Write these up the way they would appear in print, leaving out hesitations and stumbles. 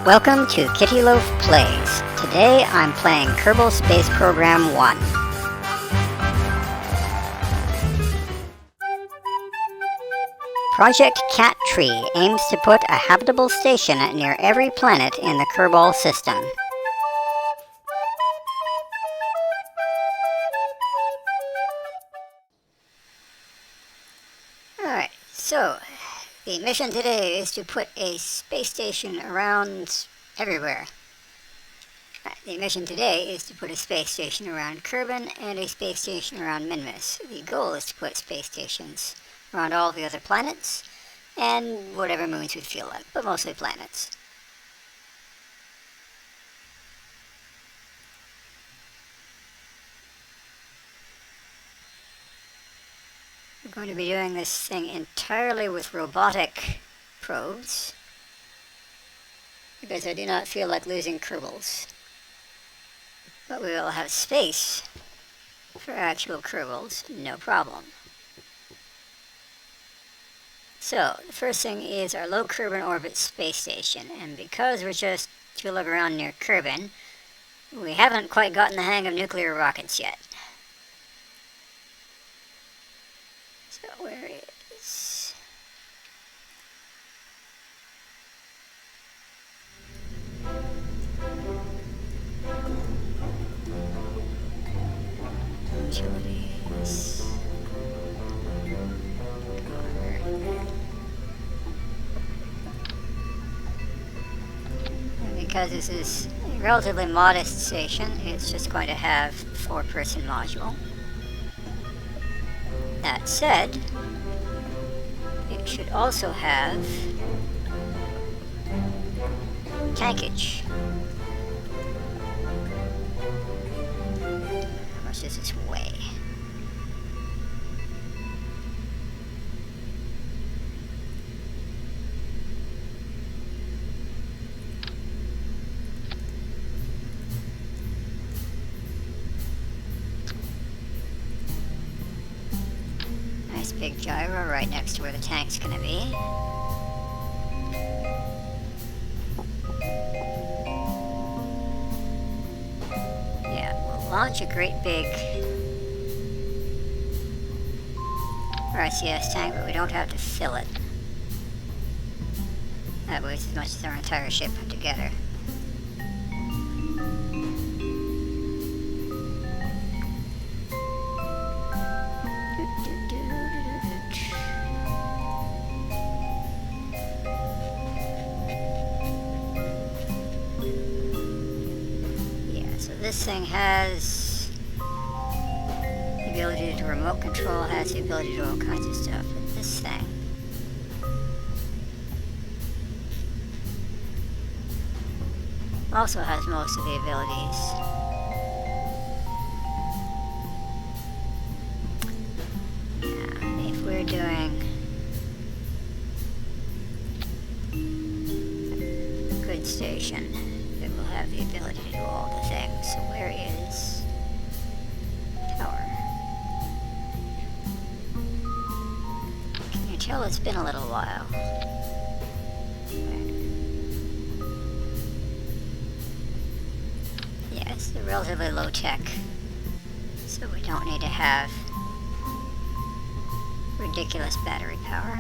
Welcome to Kittyloaf Plays. Today I'm playing Kerbal Space Program 1. Project Cat Tree aims to put a habitable station near every planet in the Kerbol system. Alright, so the mission today is to put a space station around everywhere. The mission today is to put a space station around Kerbin and a space station around Minmus. The goal is to put space stations around all the other planets and whatever moons we feel like, but mostly planets. We're going to be doing this thing entirely with robotic probes because I do not feel like losing Kerbals. But we will have space for actual Kerbals, no problem. So, the first thing is our low Kerbin orbit space station, and because we're just to look around near Kerbin, we haven't quite gotten the hang of nuclear rockets yet. So, where is... utilities... Because this is a relatively modest station, it's just going to have a 4-person module. That said, it should also have tankage. How much does this weigh? Big gyro right next to where the tank's gonna be. Yeah, we'll launch a great big RCS tank, but we don't have to fill it. That weighs as much as our entire ship put together. This thing has the ability to remote control, has the ability to do all kinds of stuff. But this thing also has most of the abilities. Now, if we're doing a good station, it will have the ability to do all the things. So where is tower? Can you tell it's been a little while? Yes, they're relatively low tech, so we don't need to have ridiculous battery power.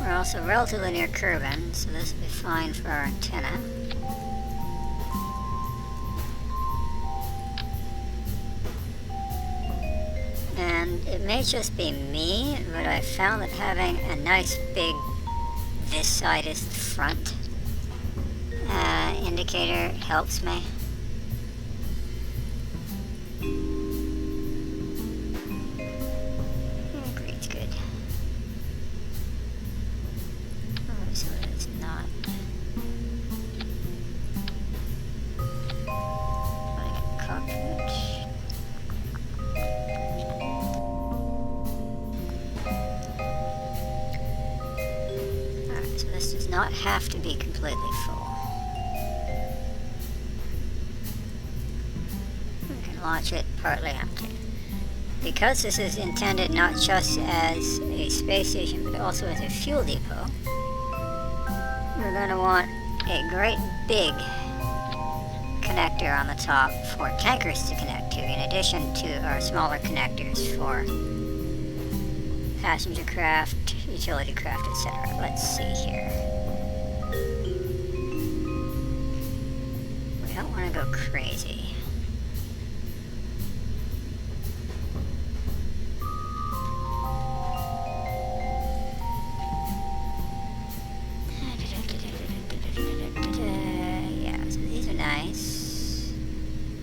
We're also relatively near Kerbin, so this will be fine for our antenna. And it may just be me, but I found that having a nice big "this side is the front" indicator helps me. Green's good. So it's not like a cockpit. Alright, so this does not have to be completely full. We can launch it partly empty. because this is intended not just as a space station but also as a fuel depot, we're going to want a great big connector on the top for tankers to connect to, in addition to our smaller connectors for passenger craft, utility craft, etc. Let's see here. We don't want to go crazy. Yeah, so these are nice.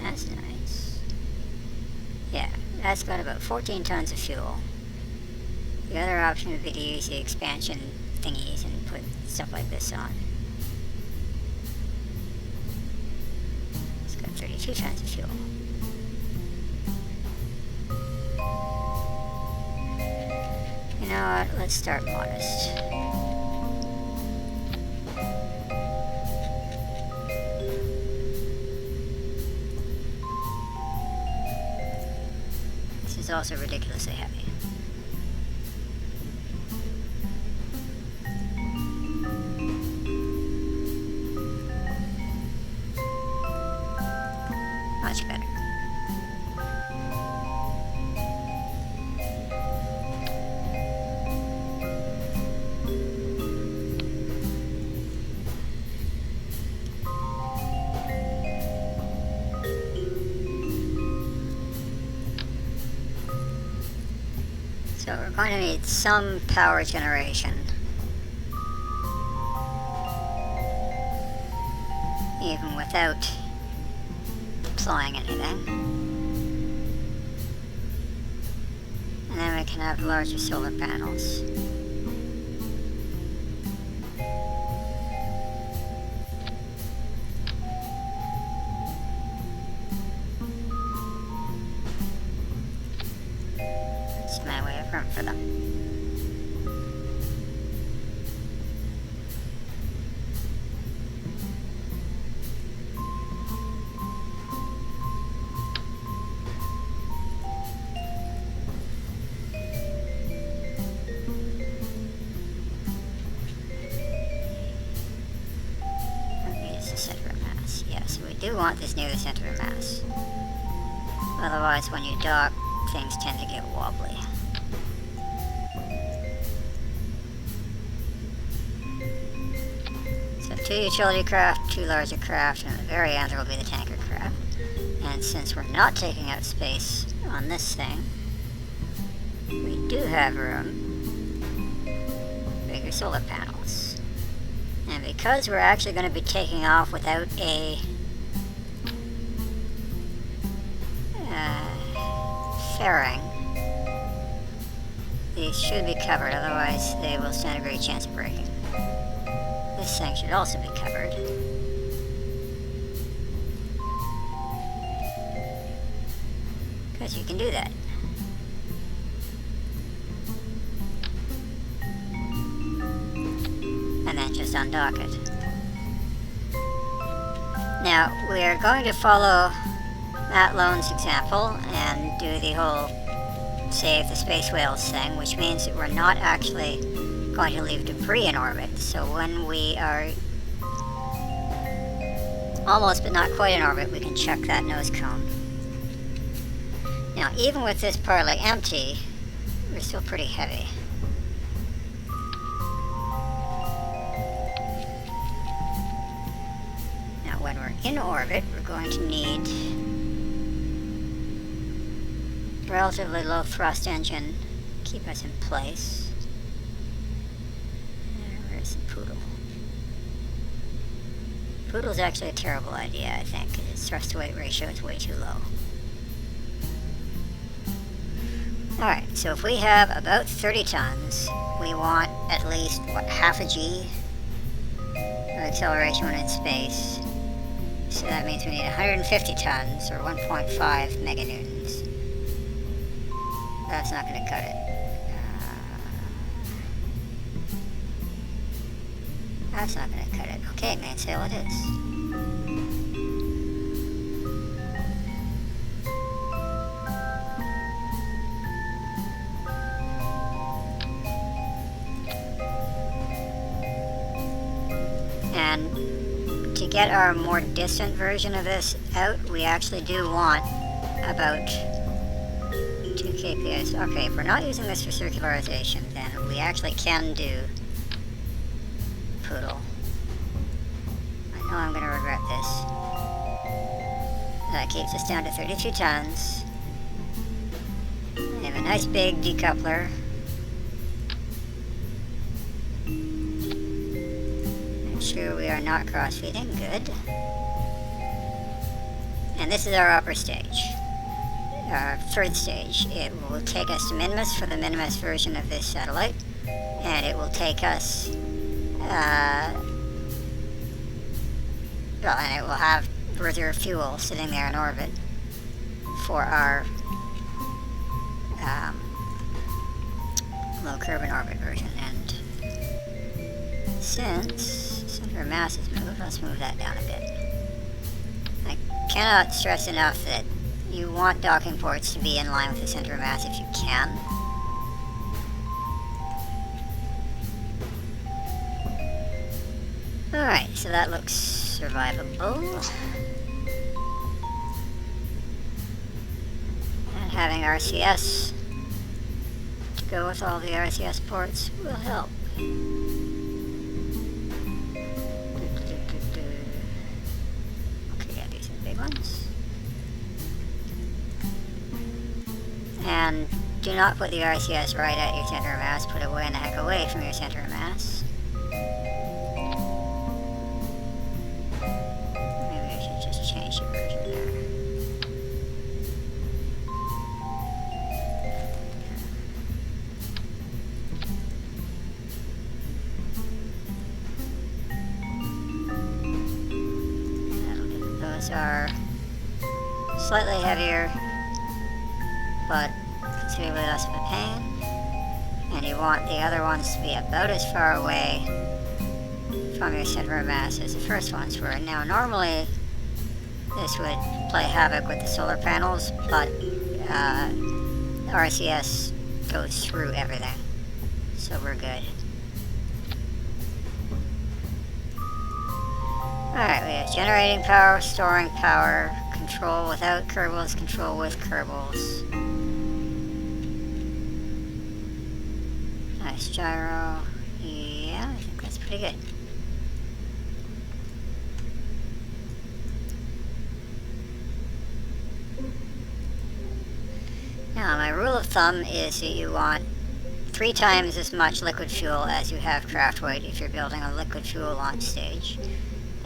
That's nice. Yeah, that's got about 14 tons of fuel. The other option would be to use the expansion thingies and put stuff like this on. It's got 32 tons of fuel. You know what? Let's start modest. This is also ridiculously heavy. Much better. So we're going to need some power generation, even without deploying anything. And then we can have larger solar panels. That's my way of room for them. We do want this near the center of mass. Otherwise, when you dock, things tend to get wobbly. So 2 utility craft, 2 larger craft, and at the very end there will be the tanker craft. And since we're not taking out space on this thing, we do have room for bigger solar panels. And because we're actually going to be taking off without a fairing, these should be covered, otherwise they will stand a great chance of breaking. This thing should also be covered. Because you can do that. And then just undock it. Now, we are going to follow Matt Lone's example and do the whole save the space whales thing, which means that we're not actually going to leave debris in orbit. So when we are almost but not quite in orbit, we can check that nose cone. Now, even with this partly empty, we're still pretty heavy. Now, when we're in orbit, we're going to need relatively low thrust engine to keep us in place. Where's the poodle? Poodle's actually a terrible idea, I think, because its thrust to weight ratio is way too low. Alright, so if we have about 30 tons, we want at least, what, half a G of acceleration when in space. So that means we need 150 tons, or 1.5 meganewtons. That's not going to cut it. That's not going to cut it. Okay, mainsail it is. get our more distant version of this out, we actually do want about 2 kPa. Okay, if we're not using this for circularization, then we actually can do poodle. I know I'm going to regret this. That keeps us down to 32 tons. We have a nice big decoupler. Make sure we are not cross-feeding. Good. And this is our upper stage. Our third stage. It will take us to Minimus for the Minimus version of this satellite. And it will take us... well, and it will have reserve fuel sitting there in orbit for our low Kerbin orbit version. And since center of mass is moved, let's move that down a bit. I cannot stress enough that you want docking ports to be in line with the center of mass if you can. Alright, so that looks survivable. And having RCS to go with all the RCS ports will help. Okay, yeah, these are the big ones. And do not put the RCS right at your center of mass, put it way in the heck away from your center of mass. Change the version there. Those are slightly heavier, but considerably less of a pain. And you want the other ones to be about as far away from your center of mass as the first ones were. Now, normally, this would play havoc with the solar panels, but RCS goes through everything, so we're good. Alright, we have generating power, storing power, control without Kerbols, control with Kerbols. Nice gyro. Yeah, I think that's pretty good. Now, my rule of thumb is that you want 3 times as much liquid fuel as you have craft weight if you're building a liquid fuel launch stage,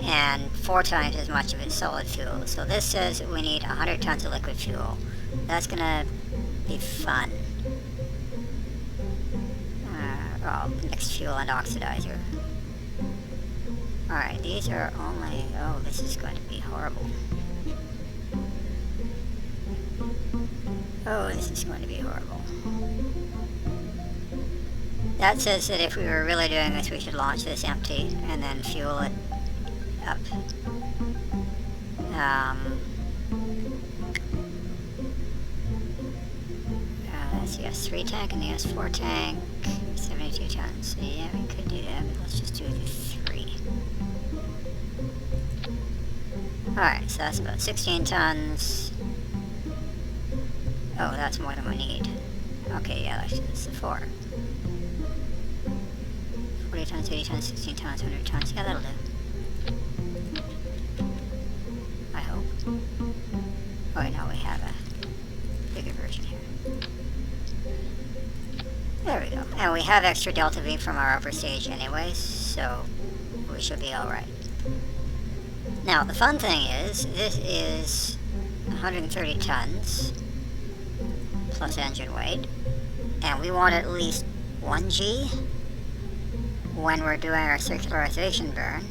and 4 times as much of it solid fuel. So this says that we need 100 tons of liquid fuel. That's gonna be fun. Well, mixed fuel and oxidizer. Alright, these are only... oh, this is going to be horrible. Oh, this is going to be horrible. That says that if we were really doing this, we should launch this empty and then fuel it up. That's the S3 tank and the S4 tank, 72 tons. So yeah, we could do that, but let's just do the 3. Alright, so that's about 16 tons. Oh, that's more than we need. Okay, yeah, that's the 4. 40 tons, 80 tons, 16 tons, 100 tons. Yeah, that'll do. I hope. Oh, wait, no, we have a bigger version here. There we go. And we have extra delta V from our upper stage anyways, so we should be alright. Now, the fun thing is, this is 130 tons. Plus engine weight, and we want at least 1 G when we're doing our circularization burn,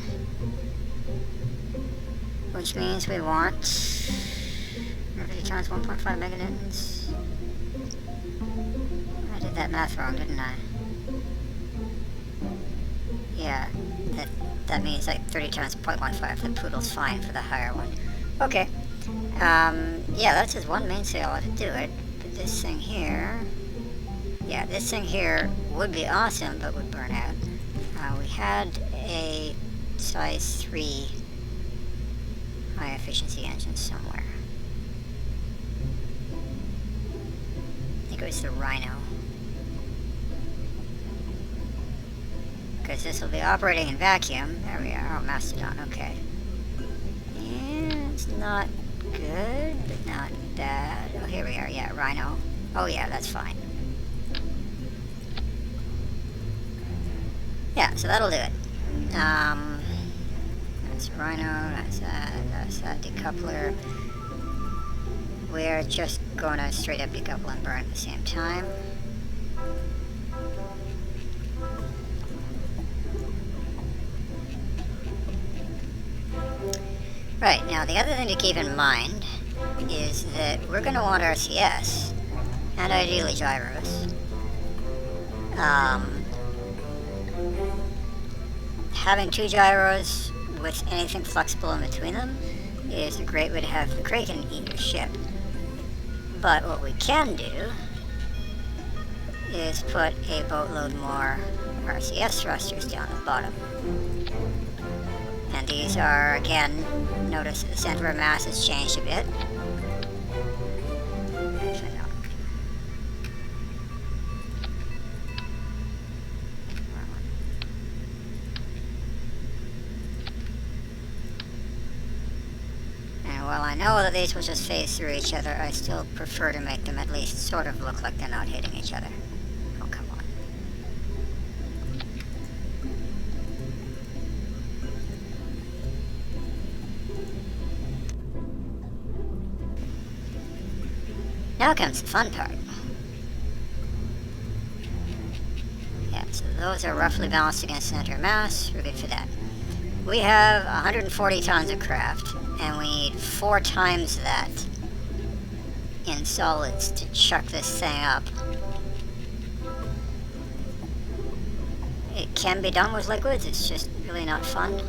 which means we want 50 tons, 1.5 meganewtons. I did that math wrong, didn't I? Yeah, that means like 30 tons, 0.15. The poodle's fine for the higher one. Okay, yeah, that's just one mainsail ought to do it. This thing here, yeah, this thing here would be awesome, but would burn out. We had a size 3 high efficiency engine somewhere. I think it was the Rhino. Because this will be operating in vacuum. There we are. Oh, Mastodon. Okay. Yeah, it's not good, but not bad. Oh, here we are. Yeah, Rhino. Oh, yeah, that's fine. Yeah, so that'll do it. That's Rhino. That's that decoupler. We're just going to straight up decouple and burn at the same time. Right, now the other thing to keep in mind is that we're going to want RCS, and ideally gyros. Having 2 gyros with anything flexible in between them is a great way to have the Kraken eat your ship. But what we can do is put a boatload more RCS thrusters down the bottom. And these are, again, notice that the center of mass has changed a bit. And while I know that these will just phase through each other, I still prefer to make them at least sort of look like they're not hitting each other. Oh, come on. Now comes the fun part. Yeah, so those are roughly balanced against center of mass. We're good for that. We have 140 tons of craft, and we need 4 times that in solids to chuck this thing up. It can be done with liquids, it's just really not fun.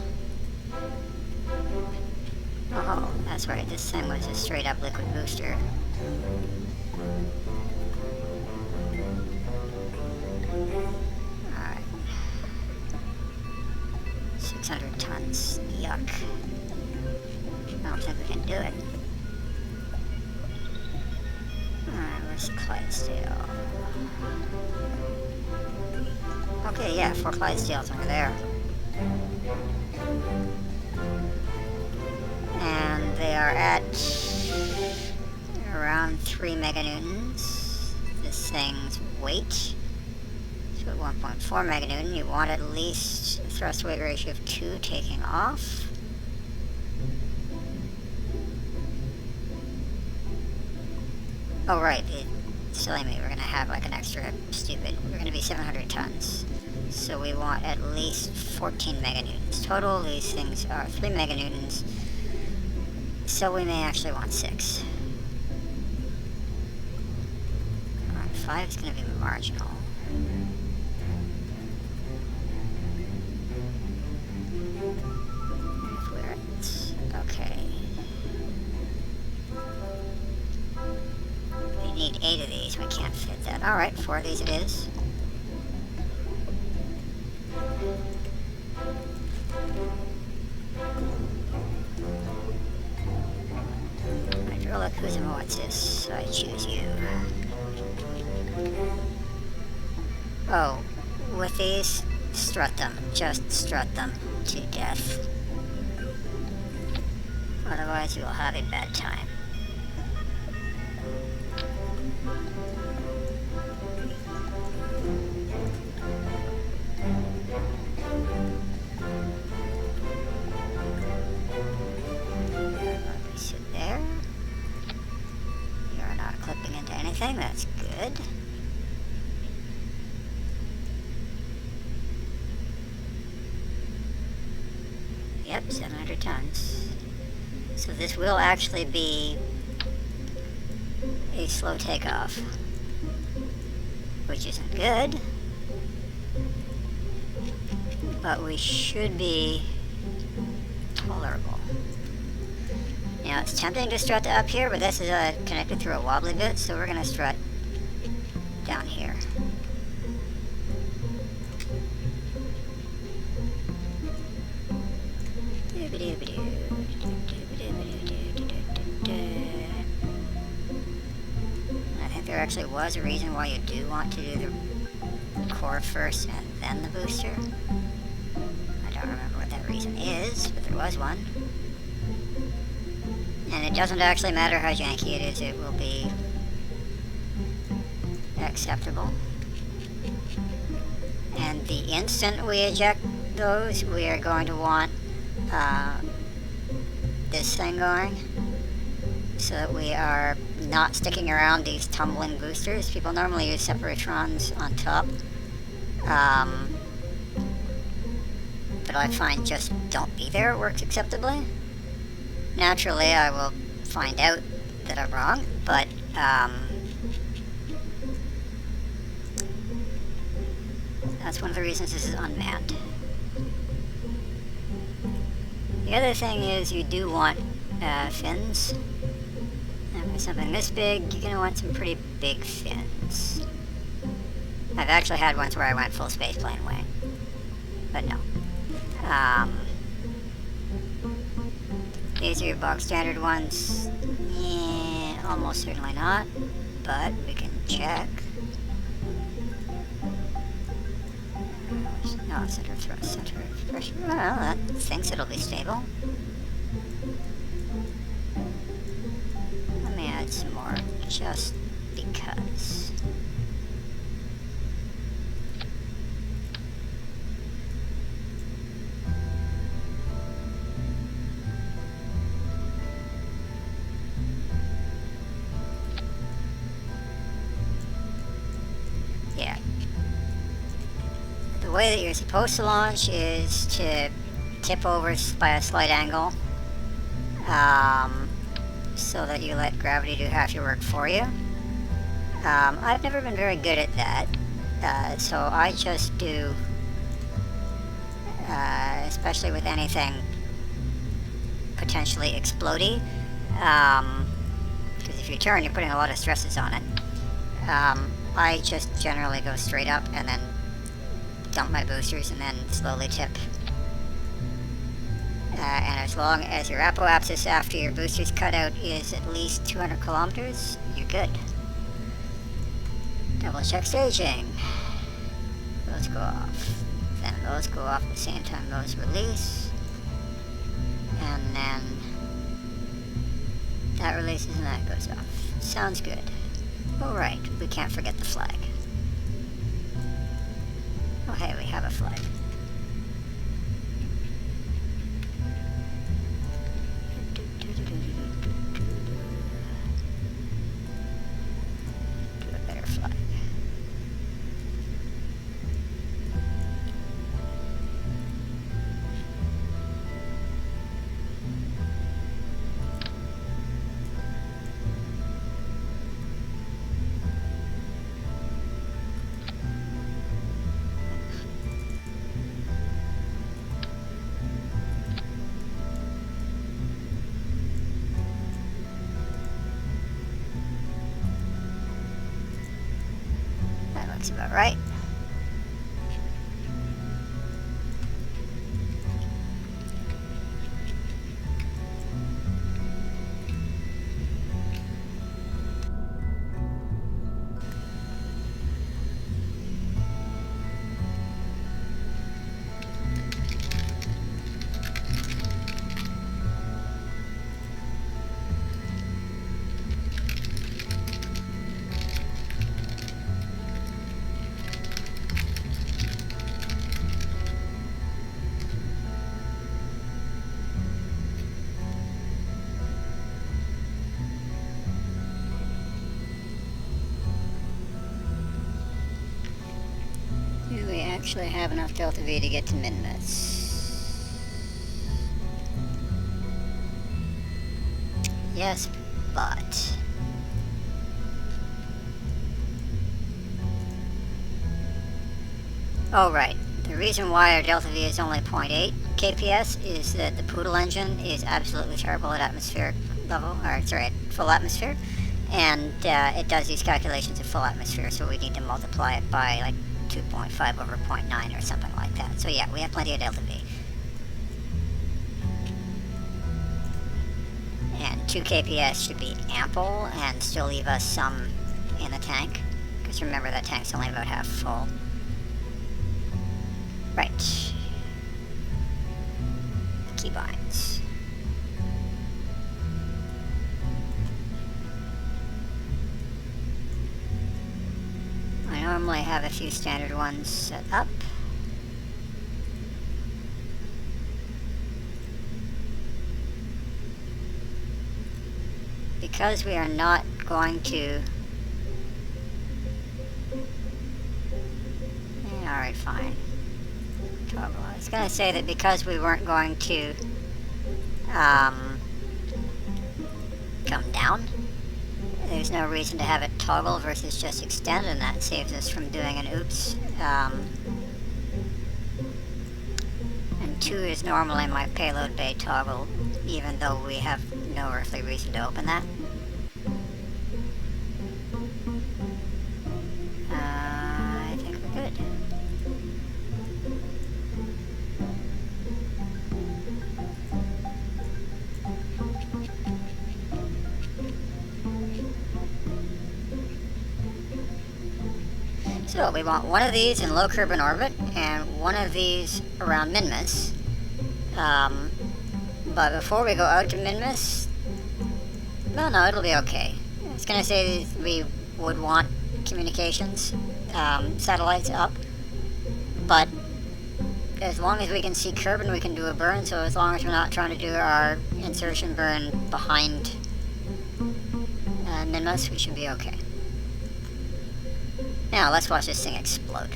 Oh, that's right, this thing was a straight up liquid booster. Alright. 600 tons. Yuck. I don't think we can do it. Alright, where's the Clydesdale? Okay, yeah, 4 Clydesdales over there. And they are at around 3 meganewtons. This thing's weight. So at 1.4 meganewton, you want at least a thrust weight ratio of 2 taking off. Oh right, it's silly me, we're gonna have like an extra stupid, we're gonna be 700 tons. So we want at least 14 meganewtons total. These things are 3 meganewtons. So we may actually want 6. Alright, 5 is going to be marginal. If we're at, okay. We need 8 of these, we can't fit that. Alright, 4 of these it is. What's this? I choose you. Oh, with these, strut them. Just strut them to death. Otherwise you will have a bad time. Sit there. You're not clipping into anything, that's good. Yep, 700 tons. So this will actually be a slow takeoff, which isn't good, but we should be tolerable. Now it's tempting to strut up here, but this is connected through a wobbly bit, so we're going to strut down here. actually was a reason why you do want to do the core first and then the booster. I don't remember what that reason is, but there was one. And it doesn't actually matter how janky it is, it will be acceptable. And the instant we eject those, we are going to want this thing going, so that we are not sticking around these tumbling boosters. People normally use separatrons on top, but I find just don't be there works acceptably. Naturally, I will find out that I'm wrong, but that's one of the reasons this is unmanned. The other thing is you do want fins. And for something this big, you're going to want some pretty big fins. I've actually had ones where I went full spaceplane wing, but no. These are your bog standard ones. Yeah, almost certainly not, but we can check. No, center of thrust, center of pressure. Well, that thinks it'll be stable. Let me add some more, just because. Yeah. The way that you're supposed to launch is to tip over by a slight angle, so that you let gravity do half your work for you. I've never been very good at that, so I just do, especially with anything potentially explodey, because if you turn, you're putting a lot of stresses on it. I just generally go straight up and then dump my boosters and then slowly tip. And as long as your apoapsis after your boosters cut out is at least 200 kilometers, you're good. Double check staging. Those go off. Then those go off at the same time those release. And then that releases and that goes off. Sounds good. Oh right, we can't forget the flag. Oh hey, we have a flag. Do a better flag. Looks about right. Do we actually have enough delta V to get to min-miss? Yes, but oh right, the reason why our delta V is only 0.8 kps is that the Poodle engine is absolutely terrible at atmospheric level, or sorry, at full atmosphere, and it does these calculations at full atmosphere, so we need to multiply it by like 2.5 over 0.9 or something like that. So yeah, we have plenty of delta V. And 2 kps should be ample and still leave us some in the tank, because remember that tank's only about half full. Right. Keybinds. I normally have a few standard ones set up. Because we are not going to... Alright, fine. Toggle. I was going to say that because we weren't going to come down, there's no reason to have it toggle versus just extend, and that saves us from doing an oops. And 2 is normally my payload bay toggle, even though we have no earthly reason to open that. I think we're good. So we want one of these in low Kerbin orbit and one of these around Minmus. But before we go out to Minmus, well, no, it'll be okay. I was going to say we would want communications satellites up, but as long as we can see Kerbin, we can do a burn. So as long as we're not trying to do our insertion burn behind Minmus, we should be okay. Now let's watch this thing explode.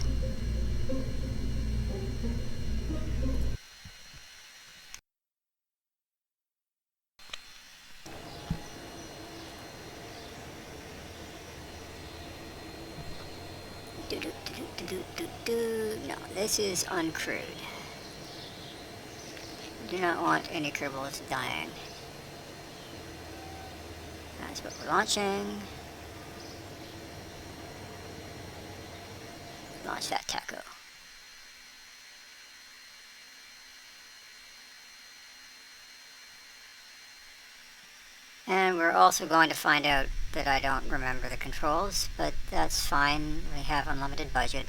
No, this is uncrewed. Do not want any Kerbols dying. That's what we're launching. Launch that taco. And we're also going to find out that I don't remember the controls, but that's fine. We have unlimited budget.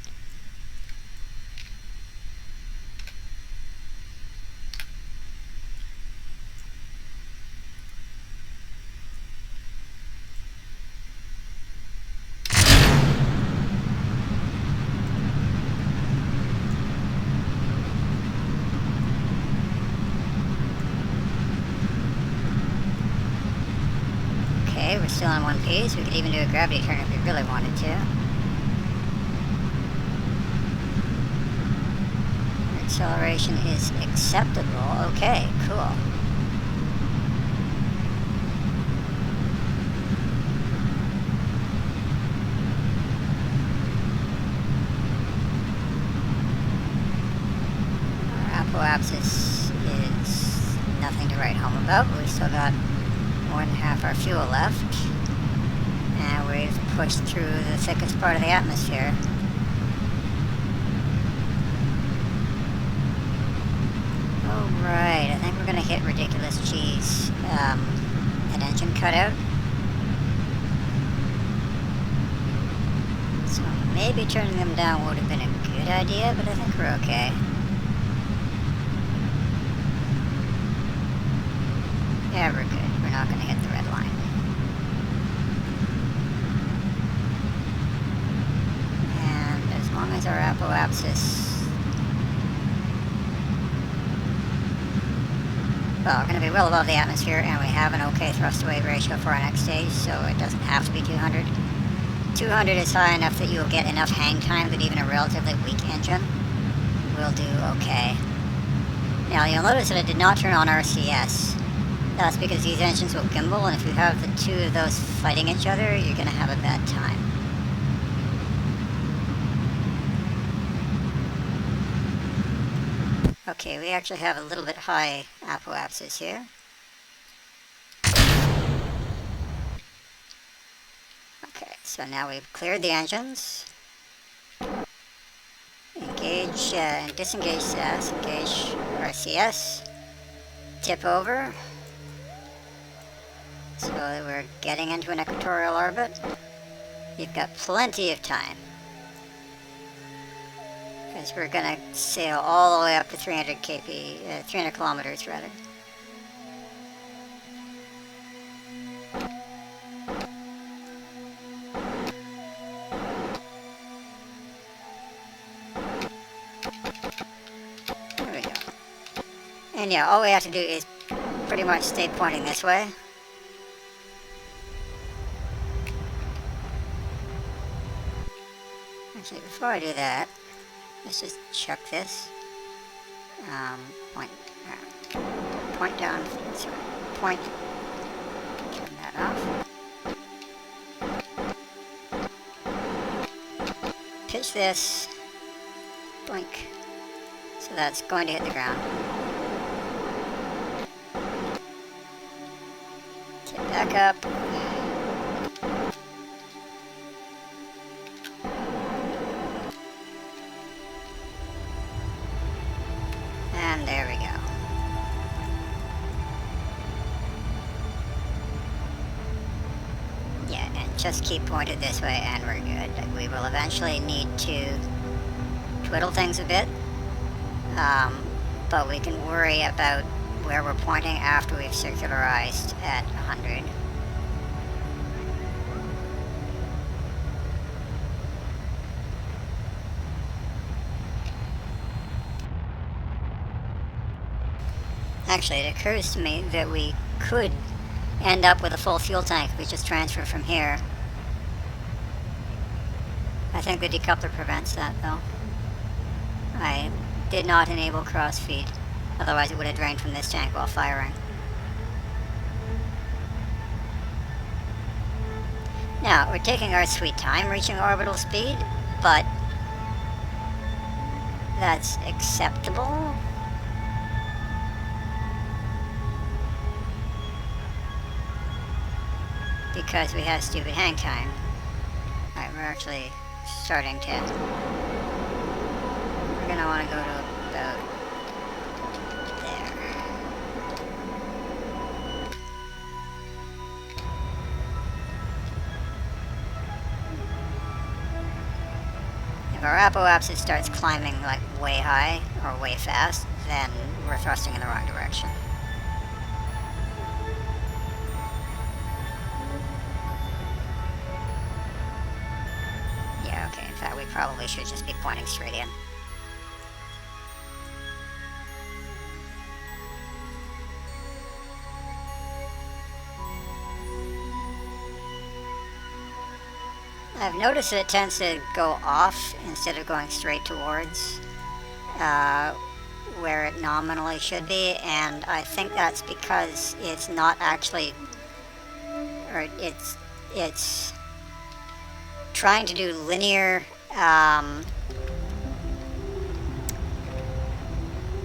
We're still on one piece. We could even do a gravity turn if we really wanted to. Acceleration is acceptable. Okay, cool. Our apoapsis is nothing to write home about. We still got more than half our fuel left, and we've pushed through the thickest part of the atmosphere. Oh right, I think we're gonna hit ridiculous cheese. An engine cutout. So maybe turning them down would have been a good idea, but I think we're okay. Yeah, we're good. We're not going to hit the red line. And as long as our apoapsis... Well, we're going to be well above the atmosphere, and we have an okay thrust-to-weight ratio for our next stage, so it doesn't have to be 200. 200 is high enough that you'll get enough hang time that even a relatively weak engine will do okay. Now, you'll notice that I did not turn on RCS. That's because these engines will gimbal, and if you have the two of those fighting each other, you're going to have a bad time. Okay, we actually have a little bit high apoapsis here. Okay, so now we've cleared the engines. Engage and disengage SAS, engage RCS, tip over. So we're getting into an equatorial orbit. You've got plenty of time, because we're going to sail all the way up to 300 kilometers rather. There we go. And yeah, all we have to do is pretty much stay pointing this way. Actually, before I do that, let's just check this. Point down, sorry, point, turn that off. Pitch this, blink, so that's going to hit the ground. Tip back up. And there we go. Yeah, and just keep pointed this way and we're good. We will eventually need to twiddle things a bit, but we can worry about where we're pointing after we've circularized at 100. Actually, it occurs to me that we could end up with a full fuel tank if we just transfer from here. I think the decoupler prevents that, though. I did not enable cross-feed, otherwise it would have drained from this tank while firing. Now, we're taking our sweet time reaching orbital speed, but that's acceptable. Because we have stupid hang time. Alright, we're actually starting to. We're gonna want to go to about there. If our apoapsis starts climbing like way high or way fast, then we're thrusting in the wrong direction. We probably should just be pointing straight in. I've noticed that it tends to go off instead of going straight towards where it nominally should be, and I think that's because it's not actually, or it's trying to do linear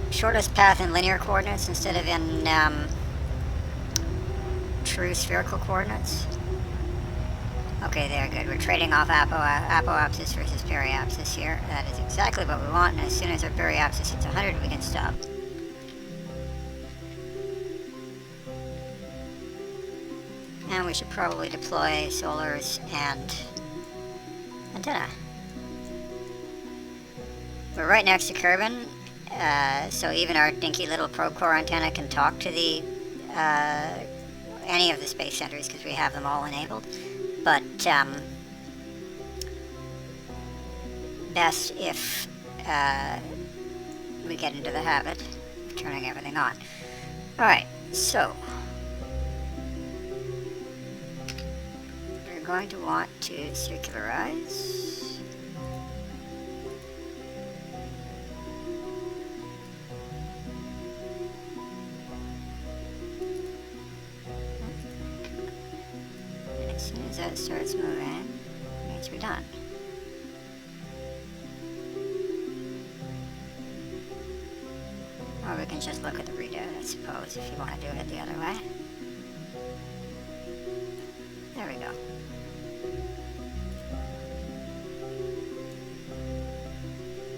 shortest path in linear coordinates instead of in true spherical coordinates. Okay, there, good. We're trading off apoapsis versus periapsis here. That is exactly what we want, and as soon as our periapsis hits 100, we can stop. And we should probably deploy solars and antenna. We're right next to Kerbin, so even our dinky little probe core antenna can talk to the any of the space centers because we have them all enabled. But best if we get into the habit of turning everything on. Alright, so we're going to want to circularize. As soon as that starts moving, it means we're done. Or we can just look at the readout, I suppose, if you want to do it the other way. There we go.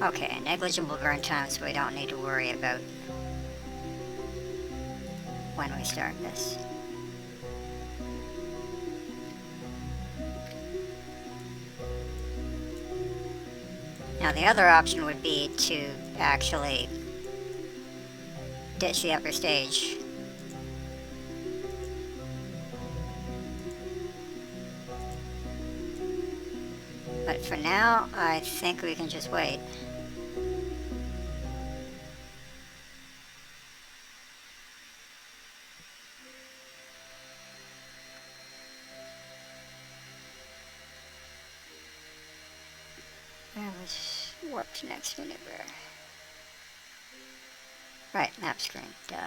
Okay, negligible burn time, so we don't need to worry about when we start this. Now the other option would be to actually ditch the upper stage. But for now, I think we can just wait. Where was warped next maneuver? Right, map screen, duh.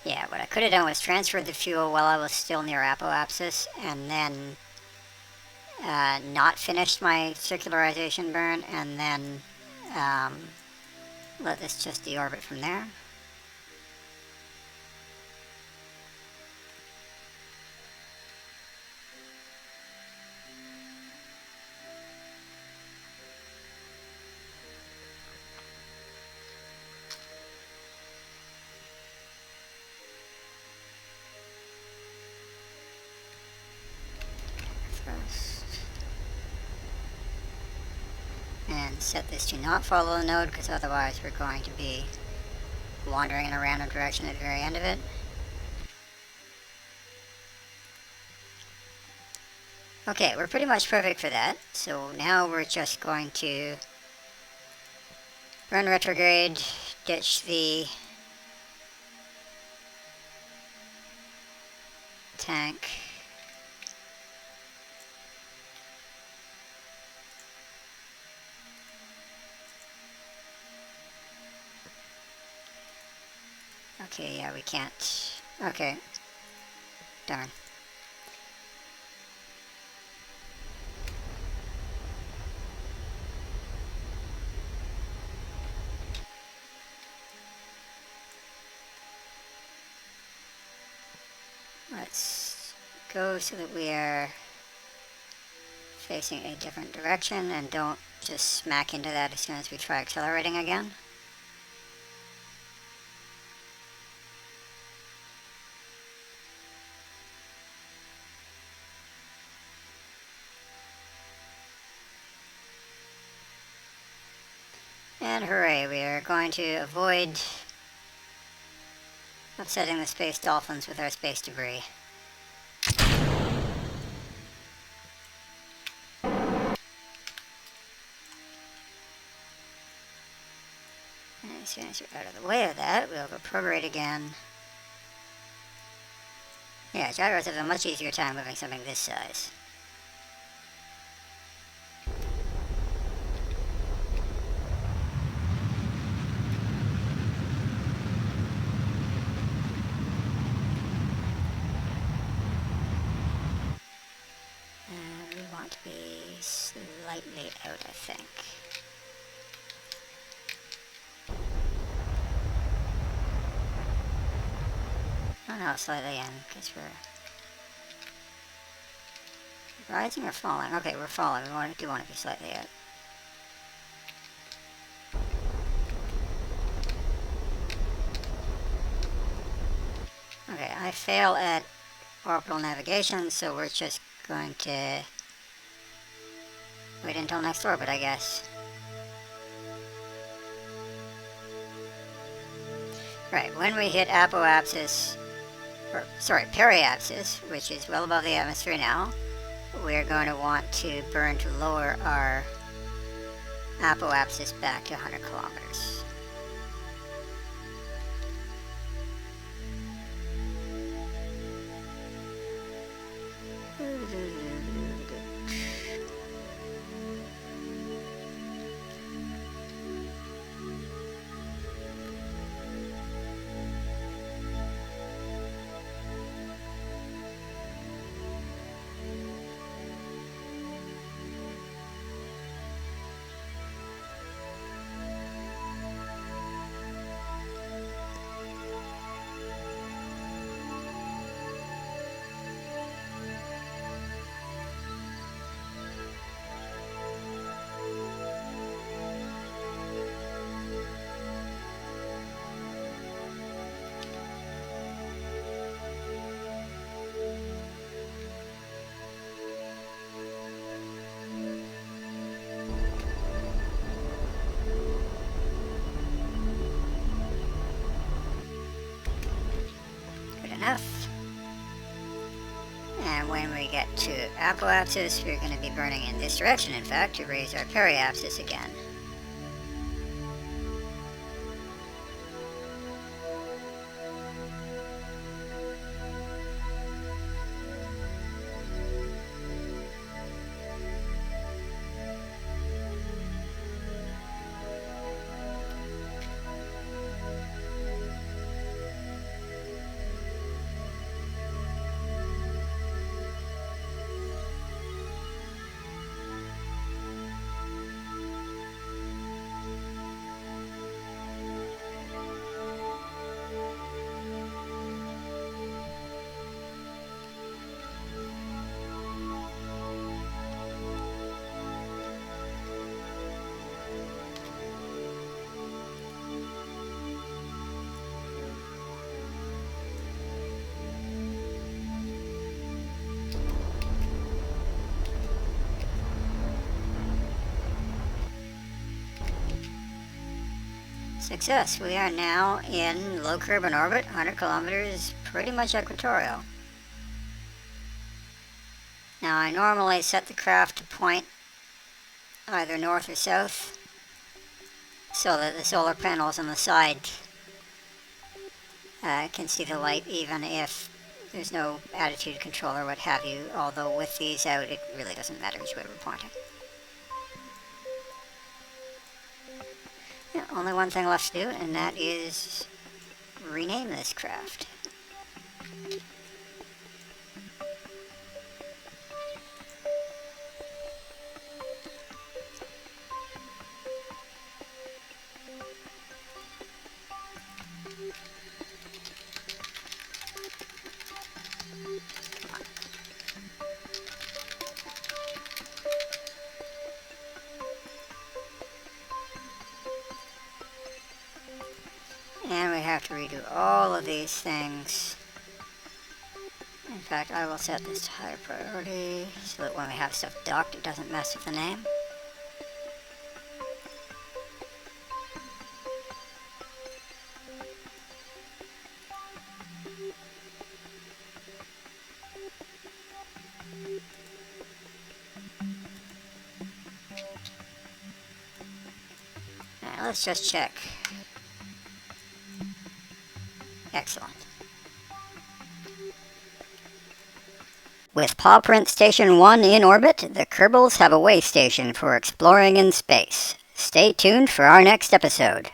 Yeah, what I could have done was transferred the fuel while I was still near apoapsis, and then not finished my circularization burn, and then let this just deorbit from there. And set this to not follow the node, because otherwise we're going to be wandering in a random direction at the very end of it. Okay, we're pretty much perfect for that. So now we're just going to burn retrograde, ditch the tank. Okay, yeah, we can't. Okay. Darn. Let's go so that we are facing a different direction and don't just smack into that as soon as we try accelerating again. And hooray, we are going to avoid upsetting the space dolphins with our space debris. And as soon as we're out of the way of that, we'll go prograde again. Yeah, gyros have a much easier time moving something this size. We want to be slightly out, I think. Oh no, slightly in, because we're rising or falling? Okay, we're falling. We do want to be slightly out. Okay, I fail at orbital navigation, so we're just going to wait until next orbit, I guess. Right, when we hit apoapsis, or sorry, periapsis, which is well above the atmosphere now, we're going to want to burn to lower our apoapsis back to 100 kilometers. And when we get to apoapsis, we're going to be burning in this direction, in fact, to raise our periapsis again. Success. We are now in low Kerbin orbit, 100 kilometers, pretty much equatorial. Now I normally set the craft to point either north or south so that the solar panels on the side can see the light even if there's no attitude control or what have you, although with these out it really doesn't matter which way we're pointing. Yeah, only one thing left to do, and that is rename this craft. And we have to redo all of these things. In fact, I will set this to higher priority so that when we have stuff docked, it doesn't mess with the name. Alright, let's just check. Excellent. With Paw Print Station 1 in orbit, the Kerbols have a way station for exploring in space. Stay tuned for our next episode.